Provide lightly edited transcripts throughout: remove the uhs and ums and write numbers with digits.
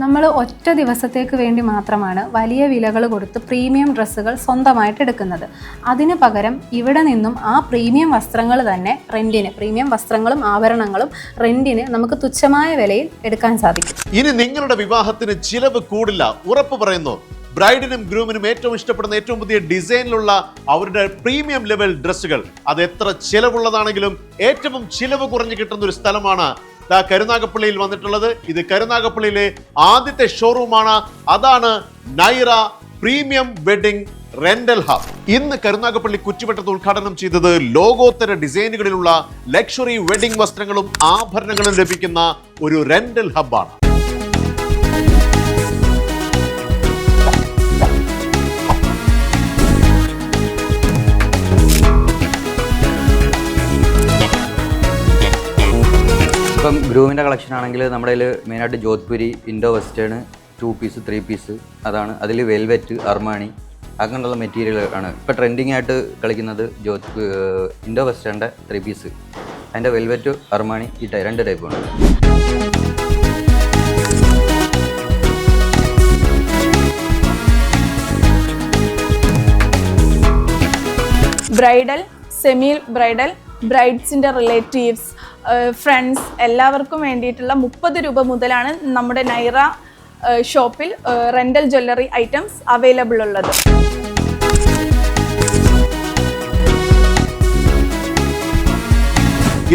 നമ്മൾ ഒറ്റ ദിവസത്തേക്ക് വേണ്ടി മാത്രമാണ് വലിയ വിലകൾ കൊടുത്ത് പ്രീമിയം ഡ്രസ്സുകൾ സ്വന്തമായിട്ട് എടുക്കുന്നത്. അതിന് പകരം ഇവിടെ നിന്നും ആ പ്രീമിയം വസ്ത്രങ്ങൾ തന്നെ റെന്റിന്, പ്രീമിയം വസ്ത്രങ്ങളും ആഭരണങ്ങളും റെന്റിന് നമുക്ക് തുച്ഛമായ വിലയിൽ എടുക്കാൻ സാധിക്കും. ഇനി നിങ്ങളുടെ വിവാഹത്തിന് ചിലവ് കൂടില്ല, ഉറപ്പ് പറയുന്നു. ബ്രൈഡിനും ഗ്രൂമിനും ഏറ്റവും ഇഷ്ടപ്പെടുന്ന ഏറ്റവും പുതിയ ഡിസൈനിലുള്ള അവരുടെ പ്രീമിയം ലെവൽ ഡ്രസ്സുകൾ, അത് എത്ര ചിലവുള്ളതാണെങ്കിലും ഏറ്റവും ചിലവ് കുറഞ്ഞു കിട്ടുന്ന ഒരു സ്ഥലമാണ് കരുനാഗപ്പള്ളിയിൽ വന്നിട്ടുള്ളത്. ഇത് കരുനാഗപ്പള്ളിയിലെ ആദ്യത്തെ ഷോറൂമാണ്. അതാണ് Naira premium wedding rental hub. ഇന്ന് കരുനാഗപ്പള്ളി കുറ്റിവട്ടത്ത് ഉദ്ഘാടനം ചെയ്തത് ലോകോത്തര ഡിസൈനുകളിലുള്ള ലക്ഷറി വെഡിങ് വസ്ത്രങ്ങളും ആഭരണങ്ങളും ലഭിക്കുന്ന ഒരു റെന്റൽ ഹബ്ബാണ്. ഇപ്പം ഗ്രൂമിൻ്റെ കളക്ഷൻ ആണെങ്കിൽ നമ്മുടെ കയ്യിൽ മെയിനായിട്ട് Jodhpuri, Indo western, 2 piece 3 piece, അതാണ്. അതിൽ വെൽവെറ്റ്, അർമാണി അങ്ങനെയുള്ള മെറ്റീരിയൽ ആണ് ഇപ്പോൾ ട്രെൻഡിങ് ആയിട്ട് കളിക്കുന്നത്. ഇൻഡോ വെസ്റ്റേണിൻ്റെ 3 പീസ്, അതിൻ്റെ വെൽവെറ്റ്, അർമാണി ഈ 2 ടൈപ്പാണ്. ബ്രൈഡൽ, സെമി ബ്രൈഡൽ, ബ്രൈഡ്സിൻ്റെ റിലേറ്റീവ്സ്, ഫ്രണ്ട്സ് എല്ലാവർക്കും വേണ്ടിയിട്ടുള്ള 30 രൂപ മുതലാണ് നമ്മുടെ നൈറ ഷോപ്പിൽ റെൻ്റൽ ജ്വല്ലറി ഐറ്റംസ് അവൈലബിൾ ഉള്ളത്.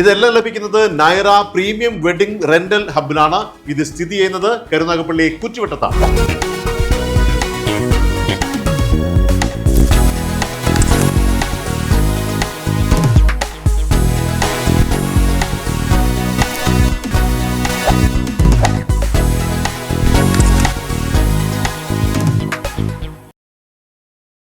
ഇതെല്ലാം ലഭിക്കുന്നത് നൈറ പ്രീമിയം വെഡിങ് റെന്റൽ ഹബിലാണ്. ഇത് സ്ഥിതി ചെയ്യുന്നത് കരുനാഗപ്പള്ളി കുറ്റിവട്ടത്താണ്.